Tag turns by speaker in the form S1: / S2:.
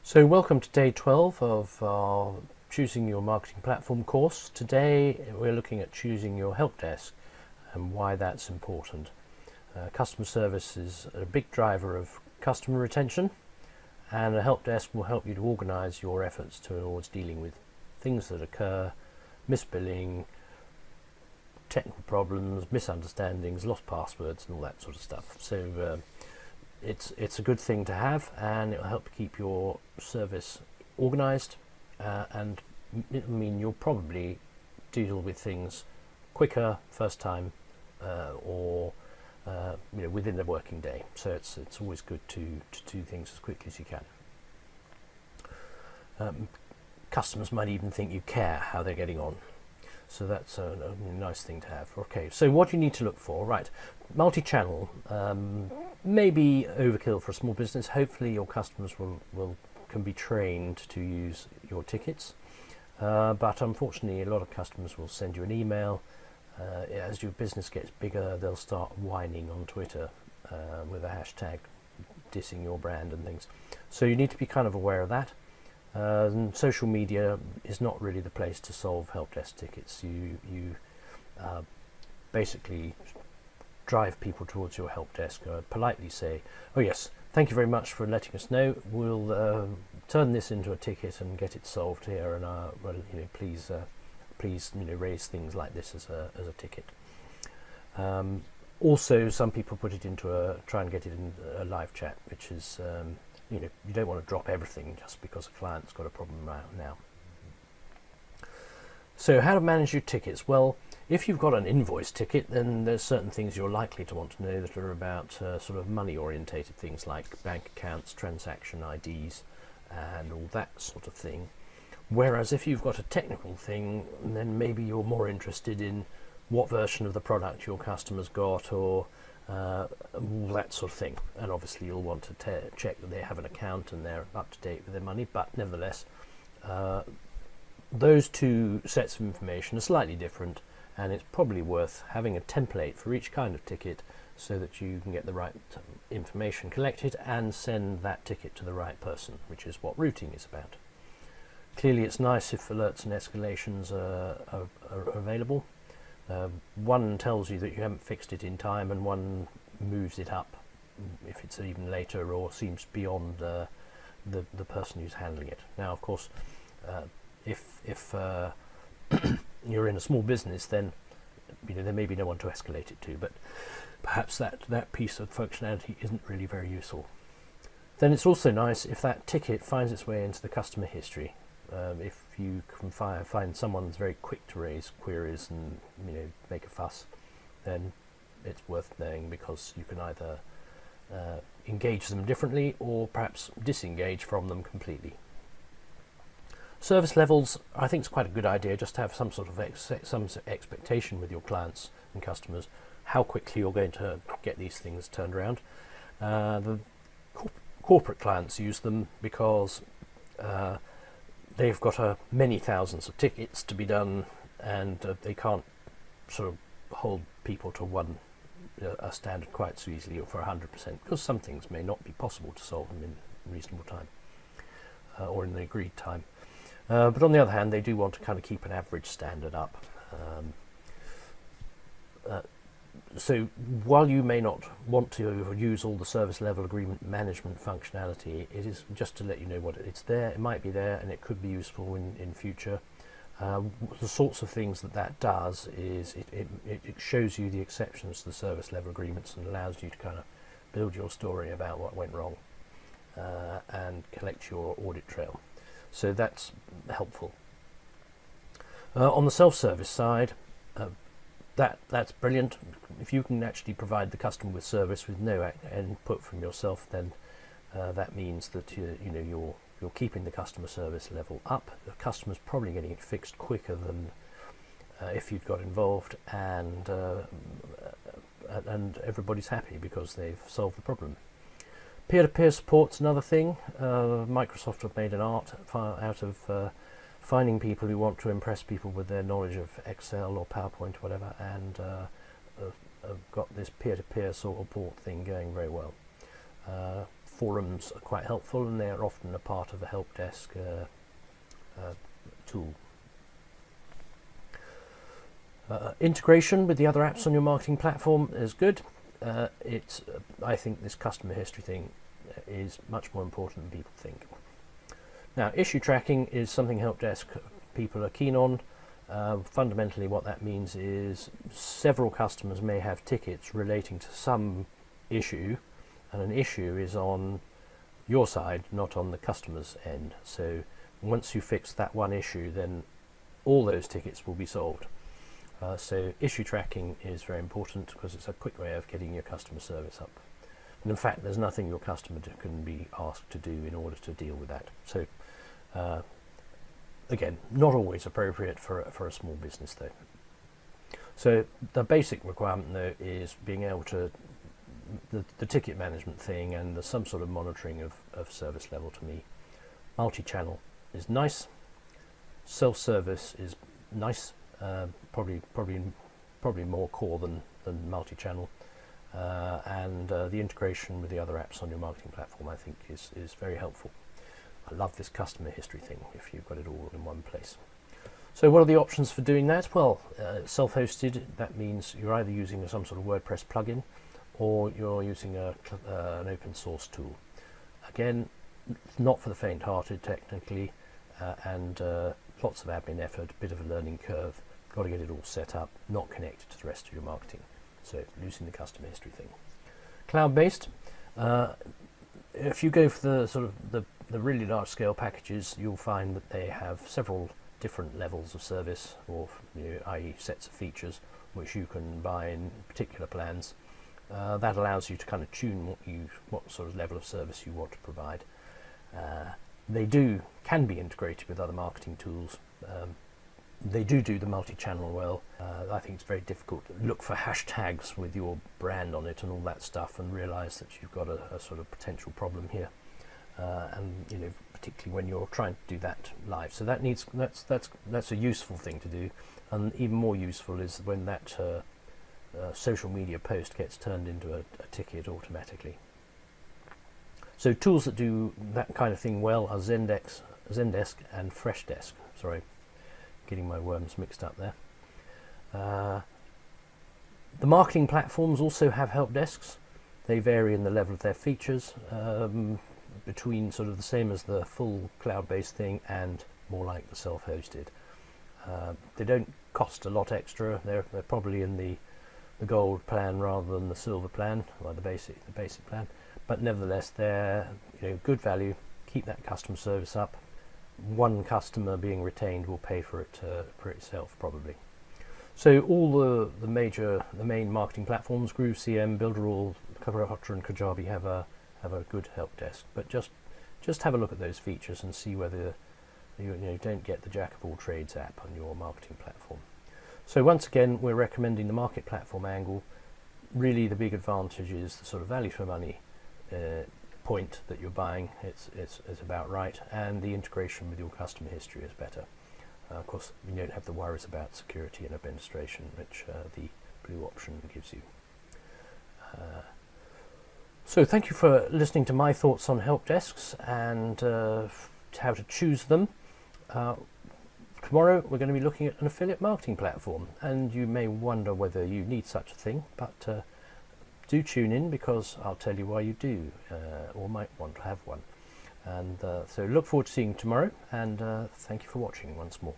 S1: So welcome to day 12 of our Choosing Your Marketing Platform course. Today we're looking at choosing your help desk and why that's important. Customer service is a big driver of customer retention, and a help desk will help you to organise your efforts towards dealing with things that occur, misbilling, technical problems, misunderstandings, lost passwords and all that sort of stuff. So it's a good thing to have, and it will help keep your service organised, and I mean you'll probably deal with things quicker first time, or within the working day. So it's always good to do things as quickly as you can. Customers might even think you care how they're getting on. So that's a nice thing to have. Okay, so what you need to look for, right? Multi-channel may be overkill for a small business. Hopefully your customers can be trained to use your tickets, but unfortunately a lot of customers will send you an email. As your business gets bigger, they'll start whining on Twitter with a hashtag dissing your brand and things. So you need to be kind of aware of that. Social media is not really the place to solve help desk tickets. You basically drive people towards your help desk, politely say, oh yes, thank you very much for letting us know, we'll turn this into a ticket and get it solved here, and please raise things like this as a ticket. Also, some people put it into try and get it in a live chat, which is you don't want to drop everything just because a client's got a problem now. So how to manage your tickets? Well, if you've got an invoice ticket, then there's certain things you're likely to want to know that are about sort of money orientated things like bank accounts, transaction IDs and all that sort of thing. Whereas if you've got a technical thing, then maybe you're more interested in what version of the product your customers got, or all that sort of thing. And obviously you'll want to check that they have an account and they're up to date with their money, but nevertheless those two sets of information are slightly different, and it's probably worth having a template for each kind of ticket so that you can get the right information collected and send that ticket to the right person, which is what routing is about. Clearly it's nice if alerts and escalations are available. One tells you that you haven't fixed it in time, and one moves it up if it's even later or seems beyond the person who's handling it. Now, of course, if you're in a small business, then there may be no one to escalate it to, but perhaps that piece of functionality isn't really very useful. Then it's also nice if that ticket finds its way into the customer history. If you can find someone that's very quick to raise queries and make a fuss, then it's worth knowing, because you can either engage them differently or perhaps disengage from them completely. Service levels, I think it's quite a good idea just to have some sort of some expectation with your clients and customers, how quickly you're going to get these things turned around. The corporate clients use them because they've got many thousands of tickets to be done, and they can't sort of hold people to a standard quite so easily, or for 100%, because some things may not be possible to solve them in reasonable time or in the agreed time. But on the other hand, they do want to kind of keep an average standard up. So while you may not want to use all the service level agreement management functionality, it is just to let you know what it's there. It might be there, and it could be useful in future. The sorts of things that does is it shows you the exceptions to the service level agreements and allows you to kind of build your story about what went wrong and collect your audit trail. So that's helpful. On the self-service side, that's brilliant. If you can actually provide the customer with service with no input from yourself, then that means that you're keeping the customer service level up. The customer's probably getting it fixed quicker than if you'd got involved, and everybody's happy because they've solved the problem. Peer-to-peer support's another thing. Microsoft have made an art out of finding people who want to impress people with their knowledge of Excel or PowerPoint or whatever, and have got this peer-to-peer sort of support thing going very well. forums are quite helpful, and they are often a part of a help desk tool. Integration with the other apps on your marketing platform is good. I think this customer history thing is much more important than people think. Now, issue tracking is something help desk people are keen on. Fundamentally, what that means is several customers may have tickets relating to some issue, and an issue is on your side, not on the customer's end. So once you fix that one issue, then all those tickets will be solved. So issue tracking is very important because it's a quick way of getting your customer service up. And in fact, there's nothing your customer can be asked to do in order to deal with that. So again, not always appropriate for a small business though. So the basic requirement though is being able to, the ticket management thing and some sort of monitoring of service level to me. Multi-channel is nice. Self-service is nice. Probably more core than multi-channel, and the integration with the other apps on your marketing platform I think is very helpful. I love this customer history thing if you've got it all in one place. So what are the options for doing that? Well, self-hosted, that means you're either using some sort of WordPress plugin or you're using an open source tool. Again, not for the faint-hearted technically, and lots of admin effort, a bit of a learning curve. Got to get it all set up, not connected to the rest of your marketing. So losing the customer history thing. Cloud-based, if you go for the sort of the really large-scale packages, you'll find that they have several different levels of service, or i.e. sets of features, which you can buy in particular plans. That allows you to kind of tune what sort of level of service you want to provide. They can be integrated with other marketing tools. They do the multi-channel well. I think it's very difficult to look for hashtags with your brand on it and all that stuff and realise that you've got a sort of potential problem here. And particularly when you're trying to do that live. So that's a useful thing to do, and even more useful is when that social media post gets turned into a ticket automatically. So tools that do that kind of thing well are Zendesk and Freshdesk. Sorry, getting my worms mixed up there. The marketing platforms also have help desks. They vary in the level of their features, between sort of the same as the full cloud-based thing and more like the self-hosted. They don't cost a lot extra. They're probably in the gold plan rather than the silver plan, or the basic plan. But nevertheless, they're good value. Keep that customer service up. One customer being retained will pay for it for itself probably. So all the main marketing platforms, Groove CM, Builderall, Coverhopper and Kajabi have a good help desk. But just have a look at those features and see whether you don't get the jack of all trades app on your marketing platform. So once again, we're recommending the market platform angle. Really, the big advantage is the sort of value for money point that you're buying. It's about right, and the integration with your customer history is better. Of course, you don't have the worries about security and administration, which the blue option gives you. So thank you for listening to my thoughts on help desks and how to choose them. Tomorrow we're going to be looking at an affiliate marketing platform, and you may wonder whether you need such a thing, but do tune in because I'll tell you why you do or might want to have one. And so look forward to seeing you tomorrow, and thank you for watching once more.